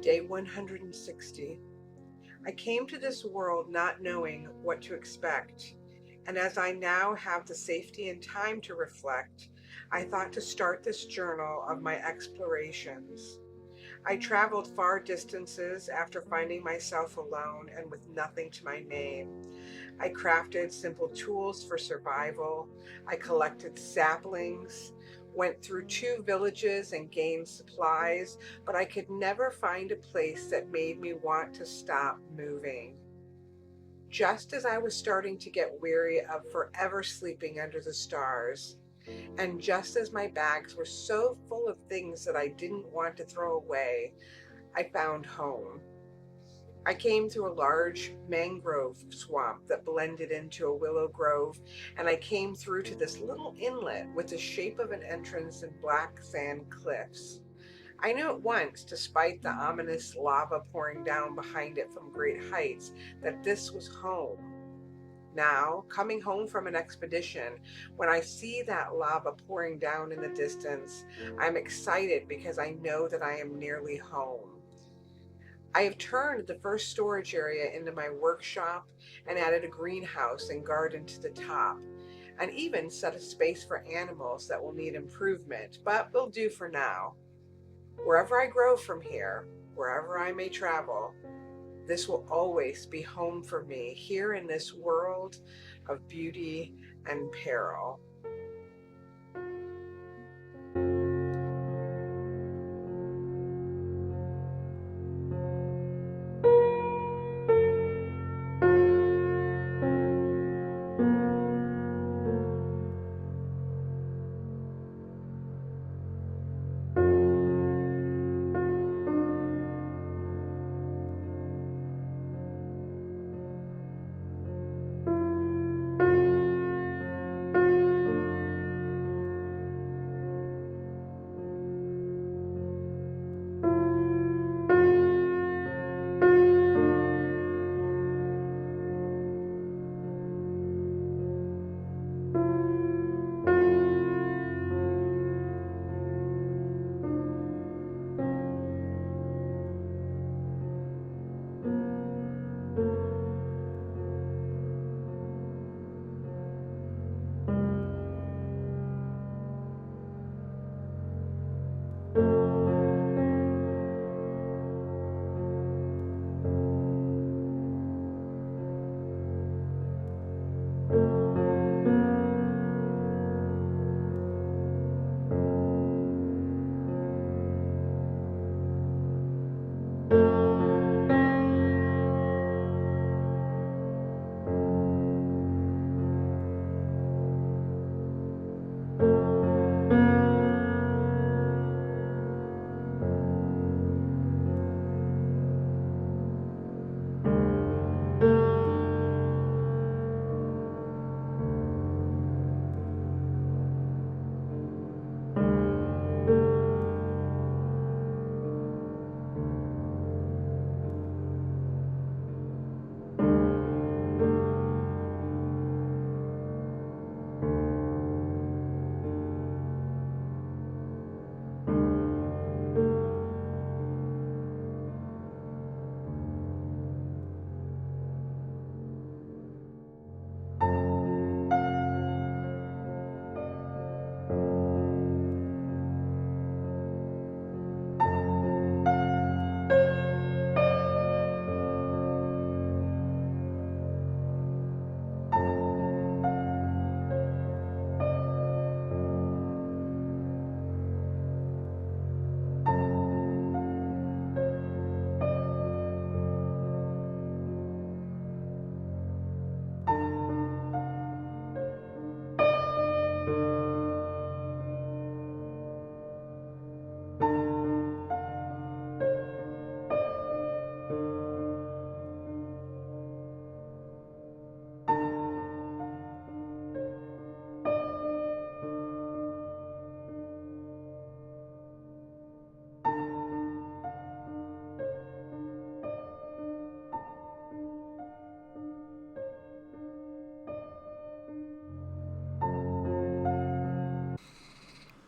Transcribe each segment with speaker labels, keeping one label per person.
Speaker 1: Day 160. I came to this world not knowing what to expect, and as I now have the safety and time to reflect, I thought to start this journal of my explorations. I traveled far distances after finding myself alone and with nothing to my name. I crafted simple tools for survival. I collected saplings, went through 2 villages and gained supplies, but I could never find a place that made me want to stop moving. Just as I was starting to get weary of forever sleeping under the stars, and just as my bags were so full of things that I didn't want to throw away, I found home. I came through a large mangrove swamp that blended into a willow grove, and I came through to this little inlet with the shape of an entrance and black sand cliffs. I knew at once, despite the ominous lava pouring down behind it from great heights, that this was home. Now, coming home from an expedition, when I see that lava pouring down in the distance, I'm excited because I know that I am nearly home. I have turned the first storage area into my workshop and added a greenhouse and garden to the top, and even set a space for animals that will need improvement, but will do for now. Wherever I grow from here, wherever I may travel, this will always be home for me here in this world of beauty and peril.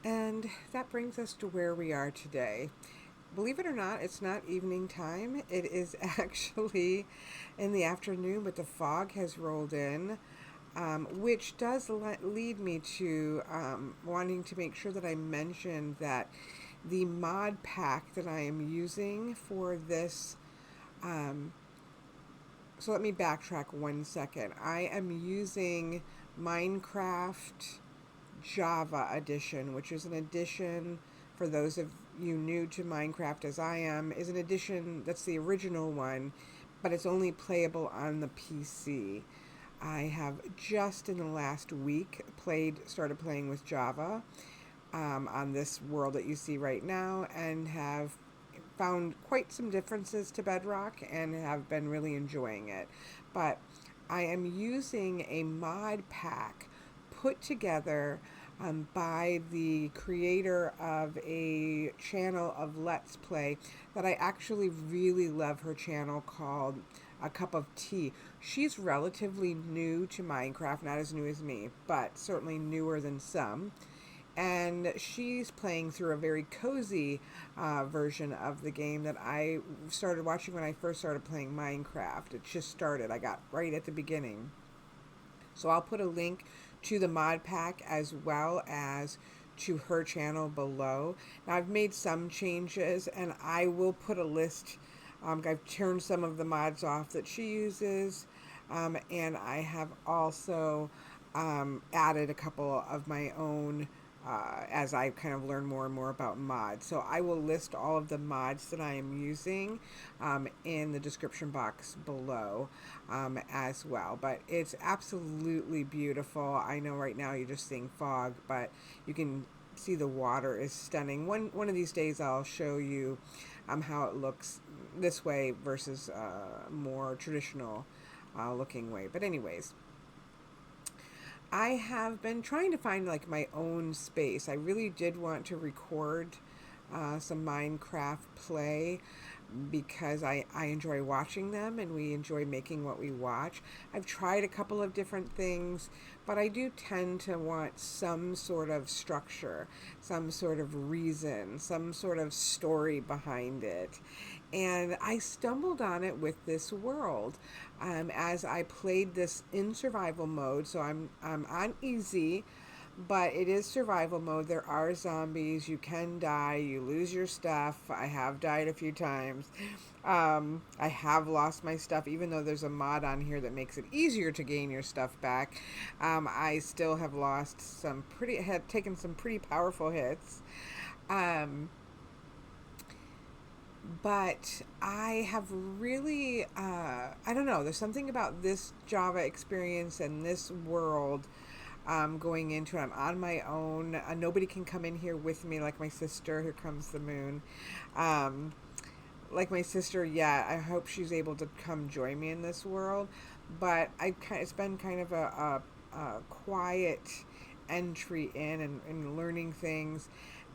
Speaker 1: And that brings us to where we are today. Believe it or not, it's not evening time. It is actually in the afternoon, but the fog has rolled in, which does lead me to wanting to make sure that I mention that the mod pack that I am using for this. So let me backtrack 1 second. I am using Minecraft Java edition, which is an edition for those of you new to Minecraft as I am, is an edition that's the original one, but it's only playable on the PC. I have just in the last week started playing with Java on this world that you see right now, and have found quite some differences to Bedrock and have been really enjoying it. But I am using a mod pack put together by the creator of a channel of Let's Play that I actually really love, her channel called A Cup of Tea. She's relatively new to Minecraft, not as new as me, but certainly newer than some. And she's playing through a very cozy version of the game that I started watching when I first started playing Minecraft. It just started. I got right at the beginning. So I'll put a link to the mod pack as well as to her channel below. Now I've made some changes, and I will put a list. I've turned some of the mods off that she uses, and I have also added a couple of my own as I kind of learn more and more about mods. So I will list all of the mods that I am using in the description box below as well. But it's absolutely beautiful. I know right now you're just seeing fog, but you can see the water is stunning. One of these days I'll show you how it looks this way versus more traditional looking way. But anyways, I have been trying to find like my own space. I really did want to record some Minecraft play because I enjoy watching them, and we enjoy making what we watch. I've tried a couple of different things, but I do tend to want some sort of structure, some sort of reason, some sort of story behind it. And I stumbled on it with this world as I played this in survival mode. So I'm on easy, but it is survival mode. There are zombies. You can die. You lose your stuff. I have died a few times. I have lost my stuff, even though there's a mod on here that makes it easier to gain your stuff back. I still have lost had taken some pretty powerful hits. But I have really, I don't know, there's something about this Java experience and this world going into it. I'm on my own. Nobody can come in here with me like my sister. Here comes the moon. Like my sister, yeah, I hope she's able to come join me in this world. But it's been kind of a quiet entry in and learning things.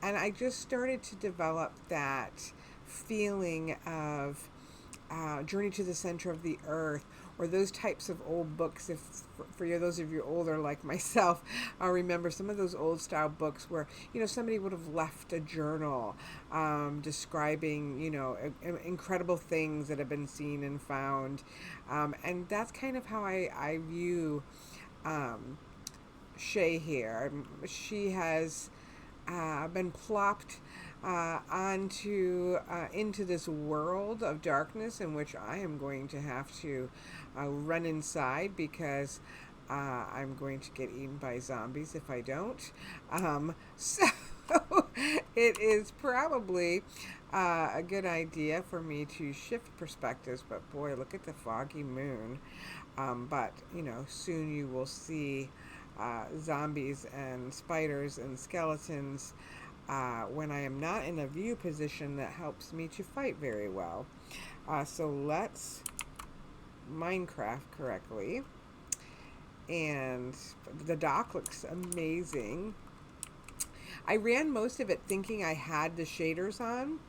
Speaker 1: And I just started to develop that feeling of Journey to the Center of the Earth, or those types of old books. If for you, those of you older like myself, I remember some of those old style books where somebody would have left a journal describing incredible things that have been seen and found, and that's kind of how I view Shay here. She has been plopped into this world of darkness in which I am going to have to run inside because I'm going to get eaten by zombies if I don't. So it is probably a good idea for me to shift perspectives, but boy, look at the foggy moon. But soon you will see zombies and spiders and skeletons when I am not in a view position that helps me to fight very well. So let's Minecraft correctly. And the dock looks amazing. I ran most of it thinking I had the shaders on.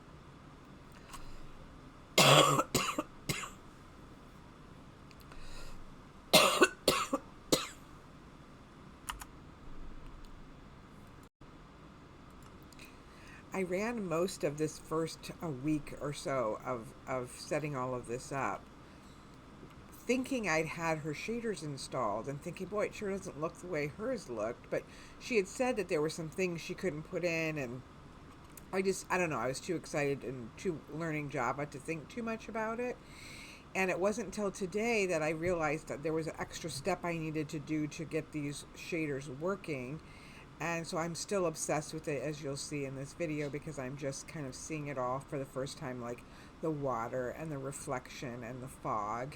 Speaker 1: I ran most of this first a week or so of setting all of this up, thinking I'd had her shaders installed and thinking, boy, it sure doesn't look the way hers looked. But she had said that there were some things she couldn't put in, and I don't know, I was too excited and too learning Java to think too much about it. And it wasn't until today that I realized that there was an extra step I needed to do to get these shaders working. And so I'm still obsessed with it, as you'll see in this video, because I'm just kind of seeing it all for the first time, like the water and the reflection and the fog.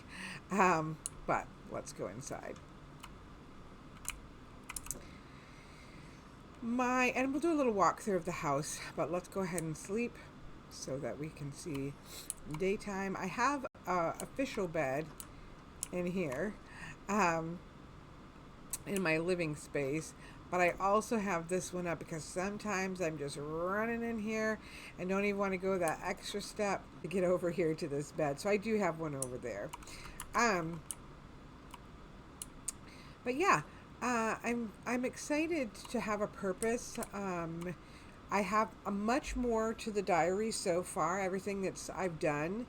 Speaker 1: But let's go inside. And we'll do a little walkthrough of the house, but let's go ahead and sleep so that we can see daytime. I have a official bed in here, in my living space, but I also have this one up because sometimes I'm just running in here and don't even want to go that extra step to get over here to this bed. So I do have one over there. But yeah, I'm excited to have a purpose. I have a much more to the diary so far. Everything I've done,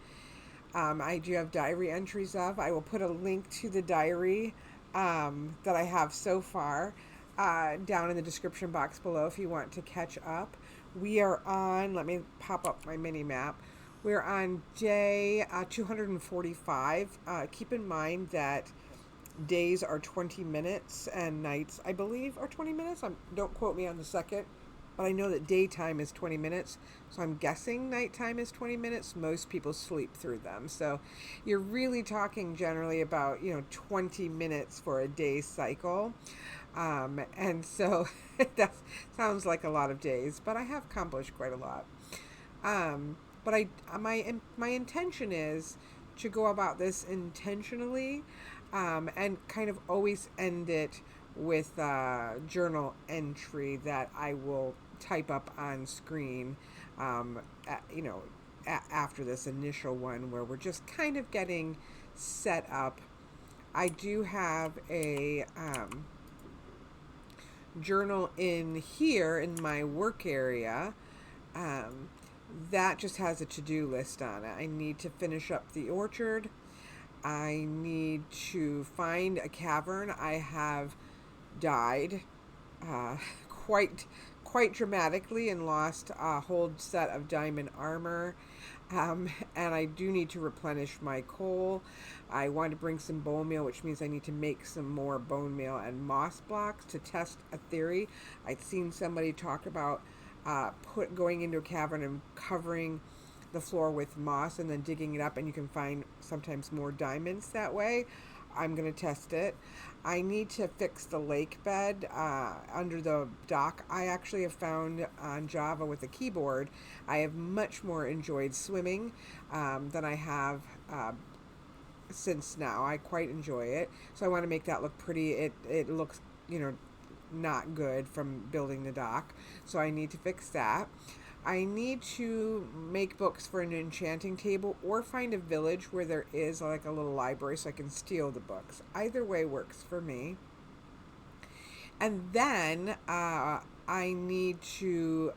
Speaker 1: I do have diary entries of. I will put a link to the diary that I have so far down in the description box below if you want to catch up. We are on, let me pop up my mini map. We're on day 245. Keep in mind that days are 20 minutes and nights, I believe, are 20 minutes. Don't quote me on the second, but I know that daytime is 20 minutes, so I'm guessing nighttime is 20 minutes. Most people sleep through them. So you're really talking generally about, 20 minutes for a day cycle. And so that sounds like a lot of days, but I have accomplished quite a lot. But my intention is to go about this intentionally, and kind of always end it with a journal entry that I will type up on screen, after this initial one where we're just kind of getting set up. I do have a journal in here in my work area that just has a to-do list on it. I need to finish up the orchard. I need to find a cavern. I have died quite dramatically and lost a whole set of diamond armor. And I do need to replenish my coal. I want to bring some bone meal, which means I need to make some more bone meal and moss blocks to test a theory. I'd seen somebody talk about going into a cavern and covering the floor with moss and then digging it up, and you can find sometimes more diamonds that way. I'm going to test it. I need to fix the lake bed under the dock. I actually have found on Java with a keyboard, I have much more enjoyed swimming than I have since now. I quite enjoy it. So I want to make that look pretty. It looks, not good from building the dock. So I need to fix that. I need to make books for an enchanting table or find a village where there is like a little library so I can steal the books. Either way works for me. And then I need to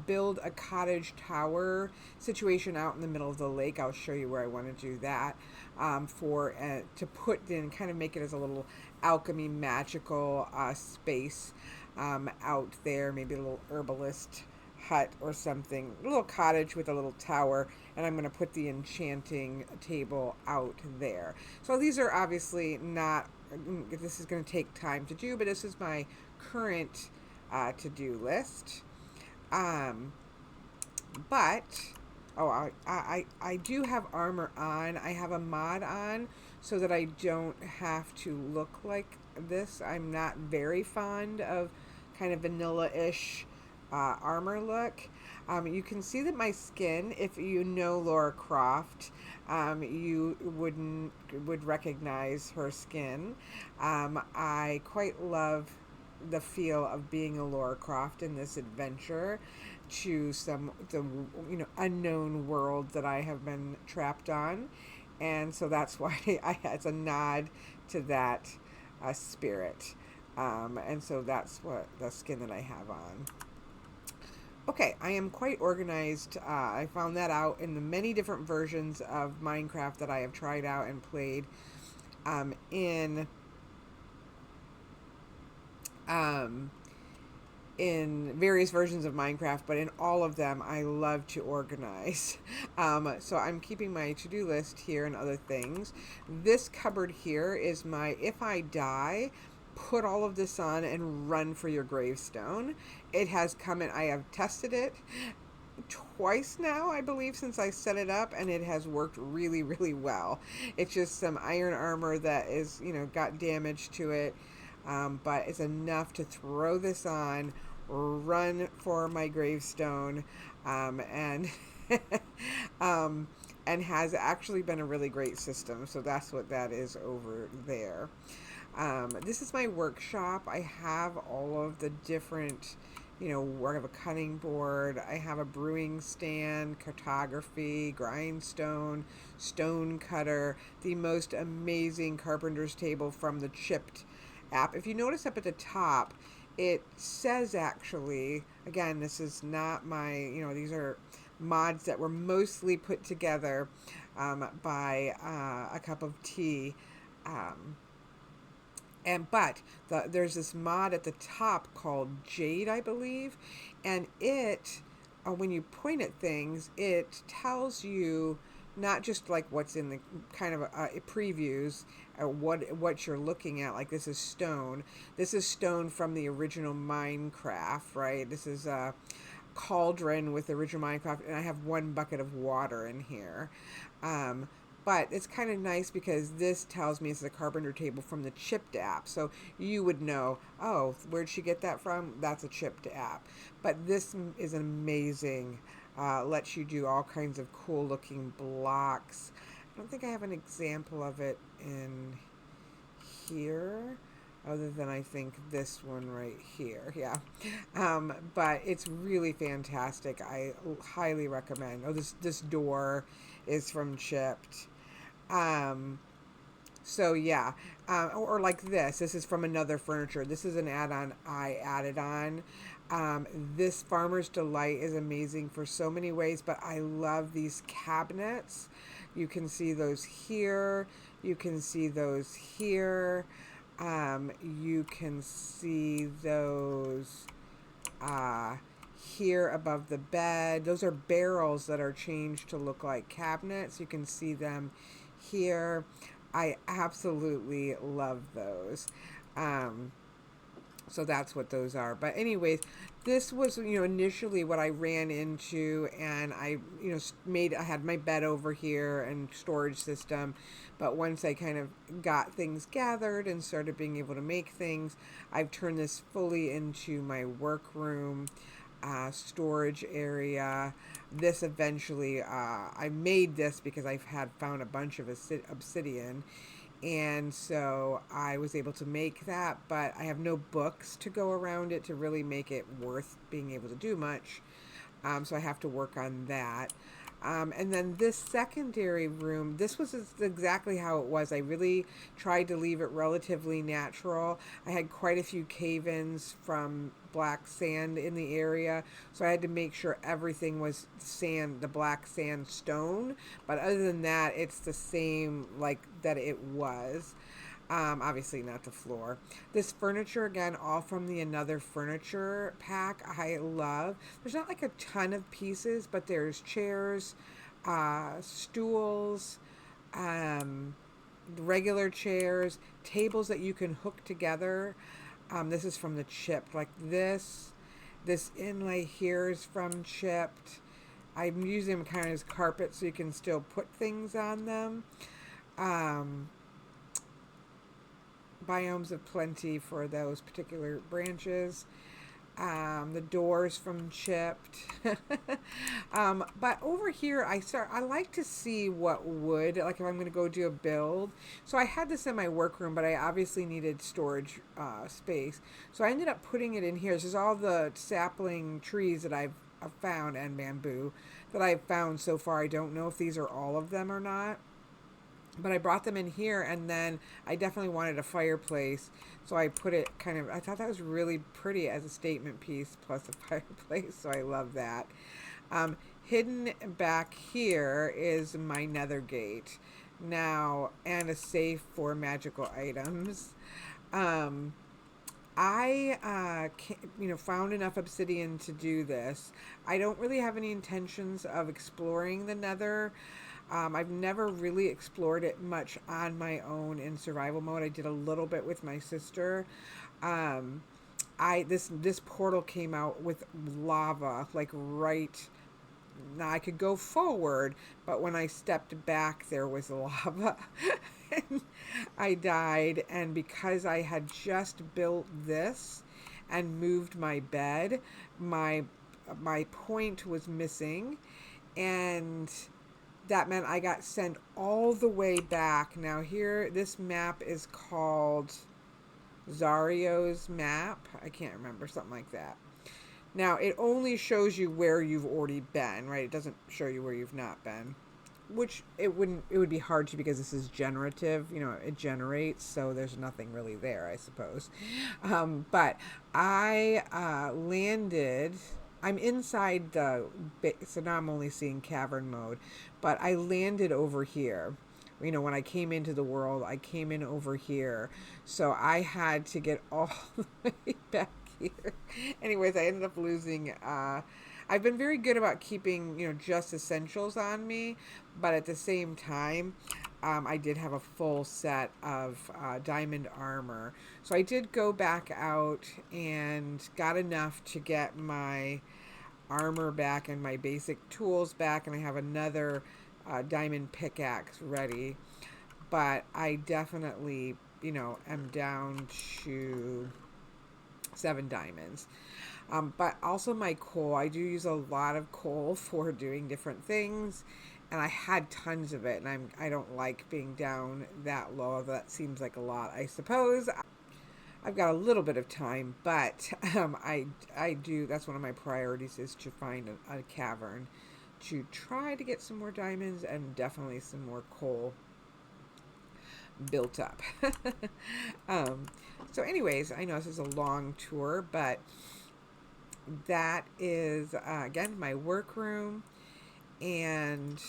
Speaker 1: build a cottage tower situation out in the middle of the lake. I'll show you where I want to do that to put in, kind of make it as a little alchemy magical space out there, maybe a little herbalist hut or something, a little cottage with a little tower, and I'm going to put the enchanting table out there. So these are obviously not, this is going to take time to do, but this is my current to-do list. I do have armor on. I have a mod on so that I don't have to look like this. I'm not very fond of kind of vanilla-ish armor look. You can see that my skin, if you know Lara Croft, you would recognize her skin. I quite love the feel of being a Lara Croft in this adventure to the unknown world that I have been trapped on, and so that's why it's a nod to that spirit, and so that's what the skin that I have on. Okay, I am quite organized. I found that out in the many different versions of Minecraft that I have tried out and played. In um, in various versions of Minecraft, but in all of them, I love to organize. So I'm keeping my to-do list here and other things. This cupboard here is my if I die, put all of this on and run for your gravestone. It has come in, I have tested it twice now, I believe, since I set it up, and it has worked really, really well. It's just some iron armor that is, got damage to it, but it's enough to throw this on, run for my gravestone, and um, and has actually been a really great system. So that's what that is over there. This is my workshop. I have all of the different, I have a cutting board, I have a brewing stand, cartography, grindstone, stone cutter, the most amazing carpenter's table from the Chipped app. If you notice up at the top, it says actually, again, this is not my, these are mods that were mostly put together by a cup of tea. There's this mod at the top called Jade, I believe, and it, when you point at things, it tells you not just like what's in the kind of previews, what you're looking at. Like this is stone. This is stone from the original Minecraft, right? This is a cauldron with the original Minecraft, and I have 1 bucket of water in here. But it's kind of nice because this tells me it's a carpenter table from the Chipped app. So you would know, oh, where'd she get that from? That's a Chipped app. But this is amazing. Lets you do all kinds of cool looking blocks. I don't think I have an example of it in here, other than I think this one right here. Yeah. But it's really fantastic. I highly recommend. Oh, this door is from Chipped. So yeah, or like this is from Another Furniture. This is an add-on I added on. This Farmer's Delight is amazing for so many ways, but I love these cabinets. You can see those here. You can see those here. You can see those here above the bed. Those are barrels that are changed to look like cabinets. You can see them here. I absolutely love those. So that's what those are. But anyways, this was, initially what I ran into, and I, I had my bed over here and storage system. But once I kind of got things gathered and started being able to make things, I've turned this fully into my workroom, storage area. This eventually, I made this because I've found a bunch of obsidian, and so I was able to make that, but I have no books to go around it to really make it worth being able to do much. So I have to work on that. And then this secondary room, this was exactly how it was. I really tried to leave it relatively natural. I had quite a few cave-ins from black sand in the area, so I had to make sure everything was sand, the black sandstone. But other than that, it's the same like that it was. Obviously not the floor. This furniture, again, all from the Another Furniture pack, I love. There's not like a ton of pieces, but there's chairs, stools, regular chairs, tables that you can hook together. This is from the Chipped. Like this inlay here is from Chipped. I'm using them kind of as carpet so you can still put things on them. Biomes of Plenty for those particular branches. The doors from Chipped. But over here, I like to see what wood, like if I'm going to go do a build. So I had this in my workroom, but I obviously needed storage space. So I ended up putting it in here. This is all the sapling trees that I've found, and bamboo that I've found so far. I don't know if these are all of them or not. But I brought them in here, and then I definitely wanted a fireplace, so I put it kind of, I thought that was really pretty as a statement piece plus a fireplace, so I love that. Hidden back here is my nether gate now, and a safe for magical items. Um, I found enough obsidian to do this. I don't really have any intentions of exploring the nether. I've never really explored it much on my own in survival mode. I did a little bit with my sister. Um, this portal came out with lava, like right now. I could go forward, but when I stepped back, there was lava. And I died, and because I had just built this and moved my bed, my my point was missing, and that meant I got sent all the way back. Now here, this map is called Zario's map. I can't remember, something like that. Now, it only shows you where you've already been, right? It doesn't show you where you've not been. Which it would be hard to, because this is generative, it generates, so there's nothing really there, I suppose. But I landed, I'm inside so now I'm only seeing cavern mode, but I landed over here. When I came into the world, I came in over here. So I had to get all the way back here. Anyways, I ended up losing. I've been very good about keeping, just essentials on me. But at the same time, I did have a full set of diamond armor. So I did go back out and got enough to get my armor back and my basic tools back. And I have another diamond pickaxe ready. But I definitely, am down to 7 diamonds. But also my coal. I do use a lot of coal for doing different things, and I had tons of it, and I don't like being down that low. That seems like a lot, I suppose. I've got a little bit of time, but I do. That's one of my priorities, is to find a cavern to try to get some more diamonds and definitely some more coal built up. So anyways, I know this is a long tour, but that is, again, my workroom. And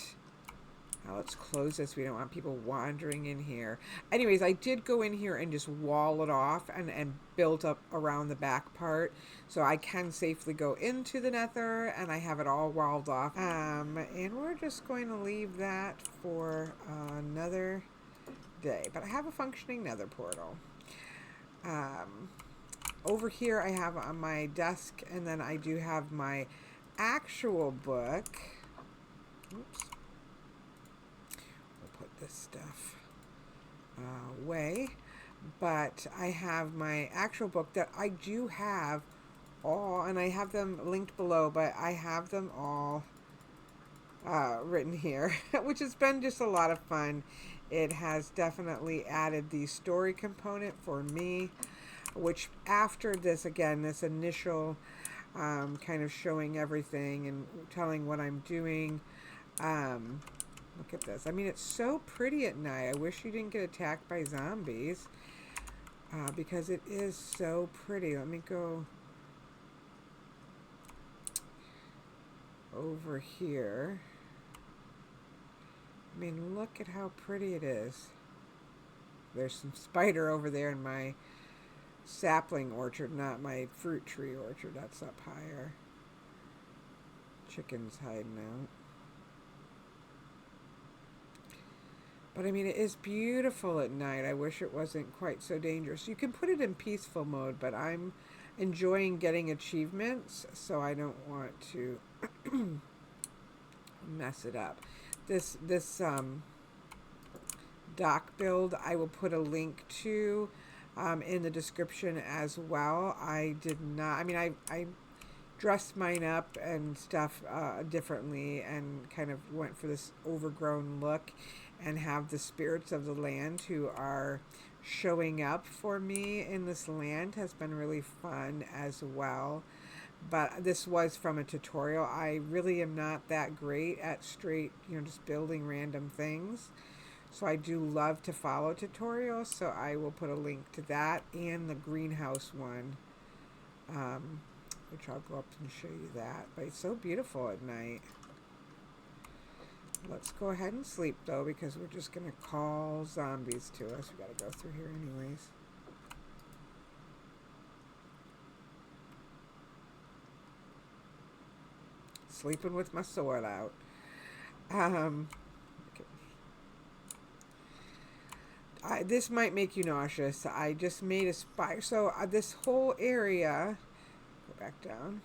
Speaker 1: let's close this. We don't want people wandering in here. Anyways, I did go in here and just wall it off and build up around the back part, so I can safely go into the nether, and I have it all walled off. And we're just going to leave that for another day. But I have a functioning nether portal. Over here I have on my desk, and then I do have my actual book. Oops. We'll put this stuff away. But I have my actual book that I do have all, and I have them linked below, but I have them all written here, which has been just a lot of fun. It has definitely added the story component for me, which after this, again, this initial kind of showing everything and telling what I'm doing. Look at this. I mean, it's so pretty at night. I wish you didn't get attacked by zombies, because it is so pretty. Let me go over here. I mean, look at how pretty it is. There's some spider over there in my sapling orchard, not my fruit tree orchard. That's up higher. Chickens hiding out. But I mean, it is beautiful at night. I wish it wasn't quite so dangerous. You can put it in peaceful mode, but I'm enjoying getting achievements, so I don't want to mess it up. This dock build, I will put a link to in the description as well. I did not, I mean, I dressed mine up and stuff differently, and kind of went for this overgrown look, and have the spirits of the land who are showing up for me in this land has been really fun as well. But this was from a tutorial. I really am not that great at straight, just building random things. So I do love to follow tutorials, so I will put a link to that and the greenhouse one, which I'll go up and show you that. But it's so beautiful at night. Let's go ahead and sleep, though, because we're just going to call zombies to us. We got to go through here anyways. Sleeping with my sword out. This might make you nauseous. I just made a spider. So this whole area, go back down.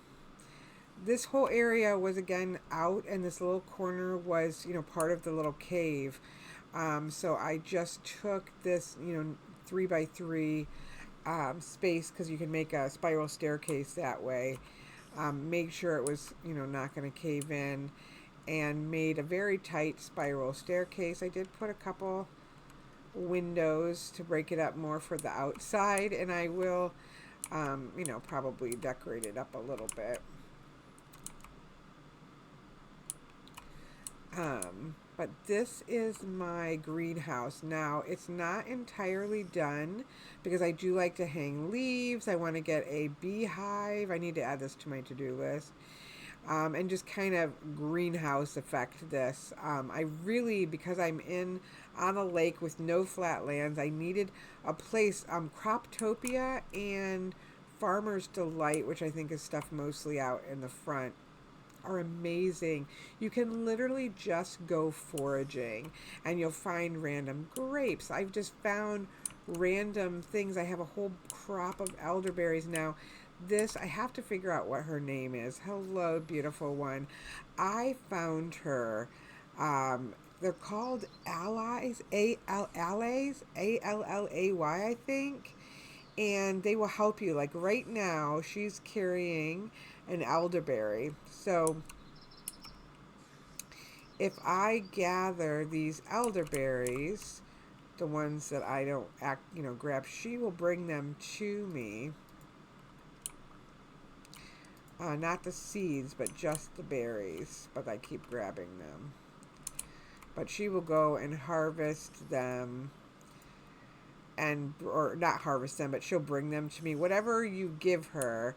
Speaker 1: This whole area was again out, and this little corner was, you know, part of the little cave. So I just took this, you know, 3x3 space, because you can make a spiral staircase that way. Made sure it was, you know, not going to cave in, and made a very tight spiral staircase. I did put a couple windows to break it up more for the outside, and I will, you know, probably decorate it up a little bit. But this is my greenhouse. Now, it's not entirely done because I do like to hang leaves. I want to get a beehive. I need to add this to my to-do list. And just kind of greenhouse effect this. I really, because I'm on a lake with no flat lands, I needed a place. Croptopia and Farmer's Delight, which I think is stuff mostly out in the front, are amazing. You can literally just go foraging and you'll find random grapes. I've just found random things. I have a whole crop of elderberries now. This, I have to figure out what her name is. Hello, beautiful one. I found her. They're called Allies, Allays, Allay, I think. And they will help you. Like right now, she's carrying an elderberry. So if I gather these elderberries, the ones that I don't grab, she will bring them to me. Not the seeds, but just the berries. But I keep grabbing them. But she will go and harvest them. Or not harvest them, but she'll bring them to me. Whatever you give her,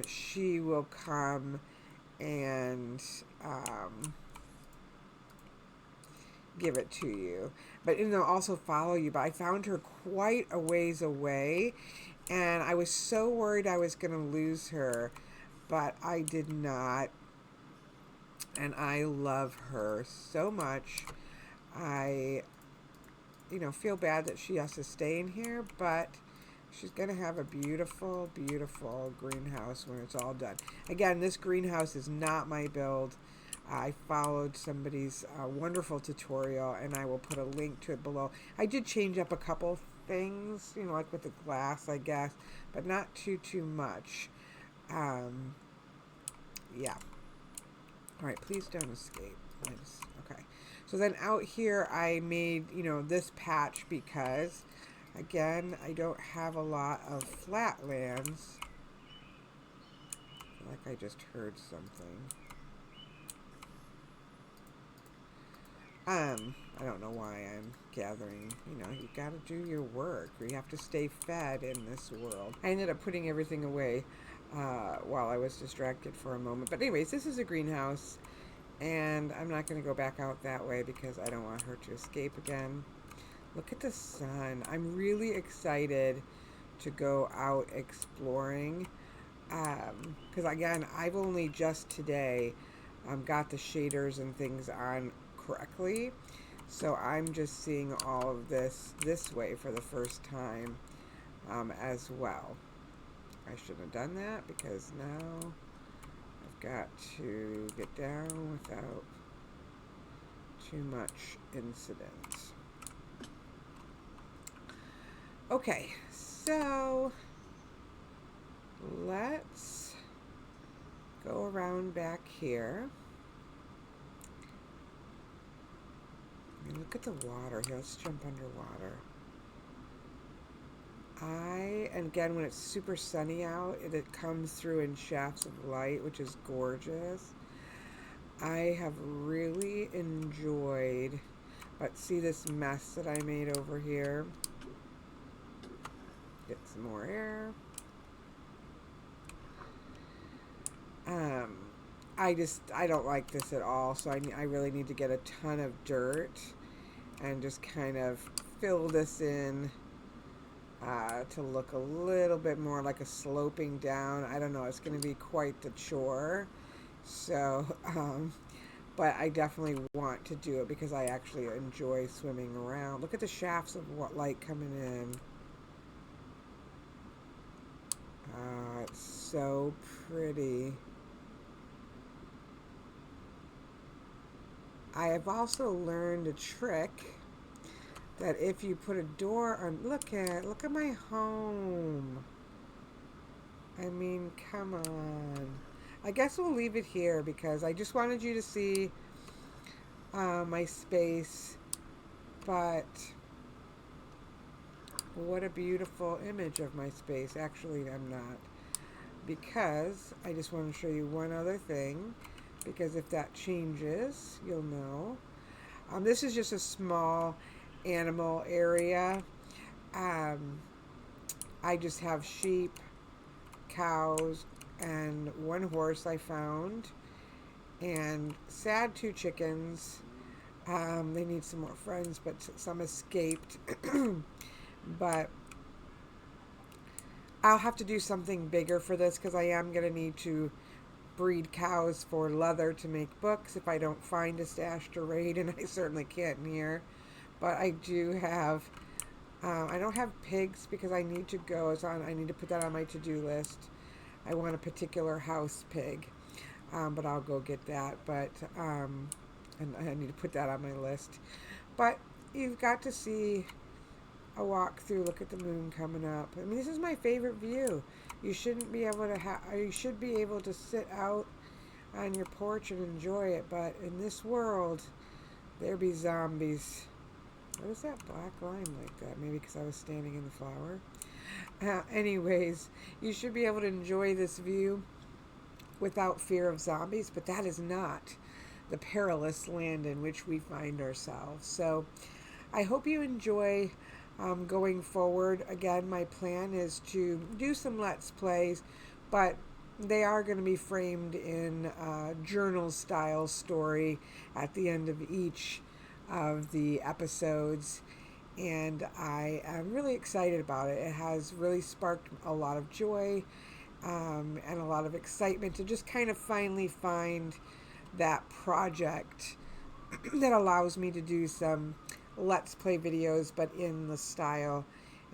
Speaker 1: she will come and give it to you. But they'll also follow you. But I found her quite a ways away, and I was so worried I was going to lose her, but I did not. And I love her so much. I feel bad that she has to stay in here, but she's going to have a beautiful, beautiful greenhouse when it's all done. Again, this greenhouse is not my build. I followed somebody's wonderful tutorial, and I will put a link to it below. I did change up a couple things, like with the glass, I guess, but not too much. Yeah. All right, please don't escape. Okay. So then out here I made, this patch because, again, I don't have a lot of flatlands. I feel like I just heard something. I don't know why I'm gathering. You gotta do your work, or you have to stay fed in this world. I ended up putting everything away while I was distracted for a moment. But anyways, this is a greenhouse. And I'm not going to go back out that way because I don't want her to escape again. Look at the sun. I'm really excited to go out exploring. Because again, I've only just today got the shaders and things on correctly. So I'm just seeing all of this way for the first time as well. I shouldn't have done that because now got to get down without too much incident. Okay, so let's go around back here. And look at the water here. Let's jump underwater. And again, when it's super sunny out, it comes through in shafts of light, which is gorgeous. I have really enjoyed, Let's see this mess that I made over here. Get some more air. I don't like this at all, so I really need to get a ton of dirt and just kind of fill this in to look a little bit more like a sloping down. I don't know, it's going to be quite the chore. So, but I definitely want to do it because I actually enjoy swimming around. Look at the shafts of what light coming in. It's so pretty. I have also learned a trick that if you put a door on, look at my home. I mean, come on. I guess we'll leave it here because I just wanted you to see my space, but what a beautiful image of my space. Actually, I'm not, because I just want to show you one other thing, because if that changes, you'll know. This is just a small animal area. I just have sheep, cows, and one horse I found, and sad 2 chickens. They need some more friends, but some escaped. But I'll have to do something bigger for this because I am going to need to breed cows for leather to make books if I don't find a stash to raid, and I certainly can't in here. But I do have, I don't have pigs because I need to go, I need to put that on my to-do list. I want a particular house pig, but I'll go get that. But, and I need to put that on my list. But you've got to see a walk through. Look at the moon coming up. I mean, this is my favorite view. You shouldn't be able to you should be able to sit out on your porch and enjoy it, but in this world there be zombies. What is that black line like that? Maybe because I was standing in the flower. Anyways, you should be able to enjoy this view without fear of zombies, but that is not the perilous land in which we find ourselves. So I hope you enjoy going forward. Again, my plan is to do some Let's Plays, but they are going to be framed in journal style story at the end of each of the episodes, and I am really excited about it. It has really sparked a lot of joy and a lot of excitement to just kind of finally find that project that allows me to do some Let's Play videos, but in the style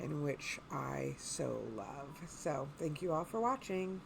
Speaker 1: in which I so love. So thank you all for watching.